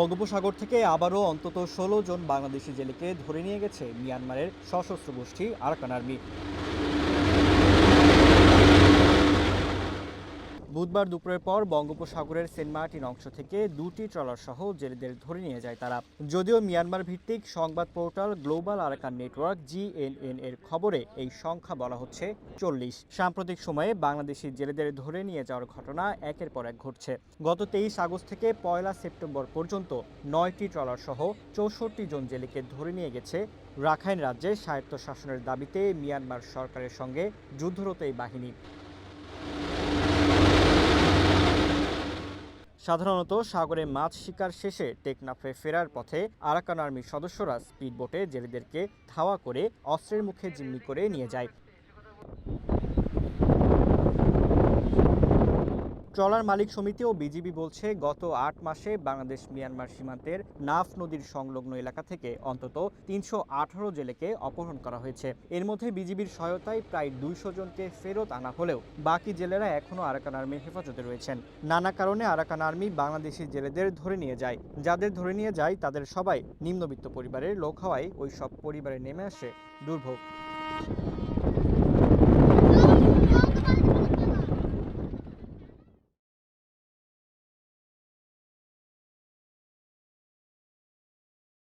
বঙ্গোপসাগর থেকে আবারও অন্তত ১৬ জন বাংলাদেশি জেলেকে ধরে নিয়ে গেছে মিয়ানমারের সশস্ত্র গোষ্ঠী আরাকান আর্মি। বুধবার দুপুরের পর বঙ্গোপসাগরের সেন্ট মার্টিন অংশ থেকে দুটি ট্রলার সহ জেলেদের ধরে নিয়ে যায় তারা। যদিও মিয়ানমার ভিত্তিক সংবাদ portal global Arakan network GNN এর খবরে এই সংখ্যা বলা হচ্ছে ৪০। সাম্প্রতিক সময়ে বাংলাদেশি জেলেদের ধরে নিয়ে যাওয়ার ঘটনা একের পর এক ঘটছে। গত ২৩ আগস্ট থেকে ১ সেপ্টেম্বর পর্যন্ত ৯টি ট্রলার সহ ৬৪ জন জেলেকে ধরে নিয়ে গেছে রাখাইন রাজ্যে স্বায়ত্তশাসনের দাবিতে মিয়ানমার সরকারের সঙ্গে যুদ্ধরত এই বাহিনী। সাধারণত সাগরে মাছ শিকার শেষে টেকনাফে ফেরার পথে আরাকান আর্মির সদস্যরা স্পিডবোটে জেলেদেরকে ধাওয়া করে অস্ত্রের মুখে জিম্মি করে নিয়ে যায়। ট্রলার মালিক সমিতি ও বিজিবি বলছে, গত ৮ মাসে বাংলাদেশ মিয়ানমার সীমান্তের নাফ নদীর সংলগ্ন এলাকা থেকে অন্তত ৩১৮ জেলেকে অপহরণ করা হয়েছে। এর মধ্যে বিজিবির সহায়তায় প্রায় ২০০ জনকে ফেরত আনা হলেও বাকি জেলেরা এখনও আরাকান আর্মির হেফাজতে রয়েছেন। নানা কারণে আরাকান আর্মি বাংলাদেশি জেলেদের ধরে নিয়ে যায়। যাদের ধরে নিয়ে যায় তাদের সবাই নিম্নবিত্ত পরিবারের লোক হওয়ায় ওই সব পরিবারে নেমে আসে দুর্ভোগ।